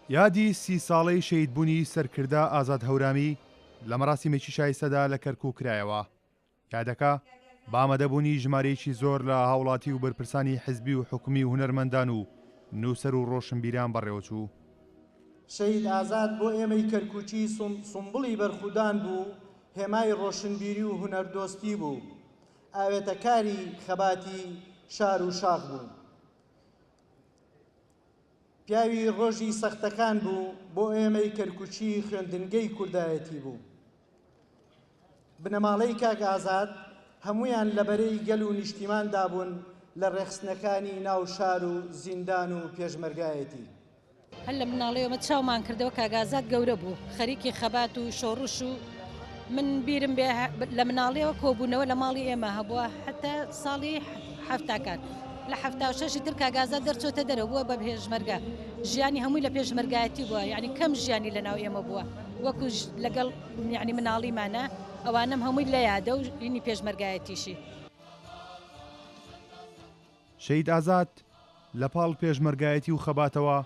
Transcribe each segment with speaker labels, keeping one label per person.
Speaker 1: یادی 30 ساڵەی شەیدبوونی سەرکردا ئازاد هەورامی لە مەراسیمێکی شایستەدا لە کەرکووک کرایەوە. یادەکە بامەدەبوونی ژمارەیەکی زۆر لە هاوڵاتی و بەرپرسانی حزبی و حکومی و هونەرمەندان و نووسەر و ڕۆشنبیران بەڕێوەچوو.
Speaker 2: شەید ئازاد بۆ ئێمەی کەرکووکی سومبڵی بەرخودان بوو، هێمای ڕۆشنبیری و هونەردۆستی بوو، ئاوێتەکاری خەباتی شار و شاخ بوو. پیاوی ڕۆژی سەختەکان بوو بۆ ئێمەی کەرکووکی خوێندنگەی کوردایەتی بوو. بنەماڵەی کاک ئازاد هەمویان لەبەرەی گەل و نیشتیماندا بوون لە ڕێخستنەکانی ناو شار و زیندان و پێشمەرگایەتی.
Speaker 3: هەر لە مناڵەیەوە چاومان کردەوە کاک ئازاد گەورە بوو، خەریکی خەبات و شۆڕش و من بیرم بێ لە مناڵەوە کۆبوونەوە لە ماڵی ئێمە هەبووە حتا ساڵی حەفتاکان. لە 76 تر کاک ئازاد دەرچۆتە دەرەوە بە پێشمەرگە، ژیانی هەمووی لە پێشمەرگایەتی بووە، یعنی کەم ژیانی لە ناو ئێمە بووە وەکو لەگەڵ یعنی مناڵیمانە ئەوانم هەمووی لە یادە و ینی پێشمەرگایەتیشی.
Speaker 1: شەید ئازاد لە پاڵ پێشمەرگایەتی و خەباتەوە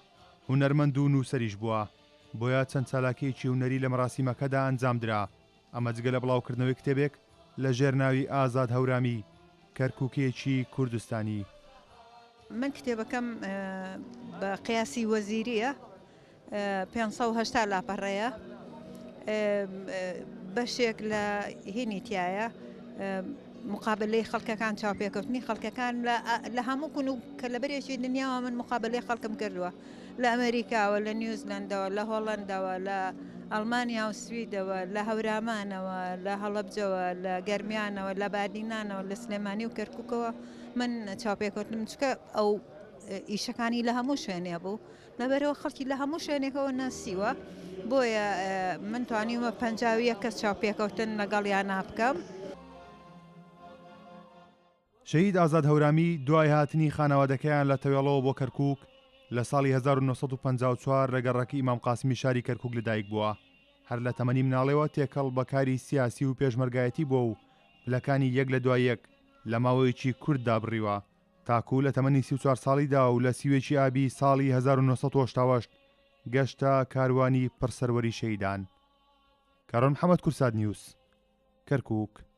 Speaker 1: هونەرمەند و نووسەریش بووە، بۆیە چەند چالاکیەکی هونەری لە مەراسیمەکەدا ئەنجامدرا. ئەمە جگە لە بڵاوکردنەوەی کتێبێک لە ژێرناوی ئازاد هەورامی کەرکووکێکی کوردستانی.
Speaker 4: من کتێبەکەم بە قیاسی وەزیریە 580 لاپەڕەیە، بەشێک لە هینی تایە مقابلەی خەڵکەکان چاوپێکەوتنی خەڵکەکان لە هەموو کون و کە لە بەرێکی دنیاوە من مقابلەی خەڵکم کردووە لە ئەمریکاوە، لە نیوزلندەوە، لە هۆڵندەوە، لە ئەڵمانیا و سویدەوە، لە هەورامانەوە، لە هەڵەبجەوە، لە گەرمیانەوە، لە بادینانەوە، لە سلێمانی و کەرکووکەوە من چاوپێکەوتنم چکە ئەو ئیشەکانی لە هەموو شوێنێ بوو، لەبەرەوە خەڵکی لە هەموو شوێنێکەوە ناسیوە، بۆیە من توانیوە 51 کەس چاوپێکەوتن لەگەڵیان بکەم.
Speaker 1: شەید ئازاد هەورامی دوای هاتنی خانەوادەکەیان لە تەوێڵەوە بۆ کەرکووک لە ساڵی 1954 لە گەڕەکی ئیمام قاسمی شاری کەرکووک لەدایک بووە. هەر لە تەمەنی مناڵەوە تێکەڵ بەکاری سیاسی و پێشمەرگایەتی بووە و پلەکانی یەک لە دوای یەک لە ماوەیەکی کورت دابڕیوە، تاکو لە تەمەنی 34 ساڵیدا و لە سیوێکی ئابی ساڵی 1970 گەشتە کاروانی پڕسەروەری شەیدان. کارۆن محەممەد کورساد نیوس، کەرکووک.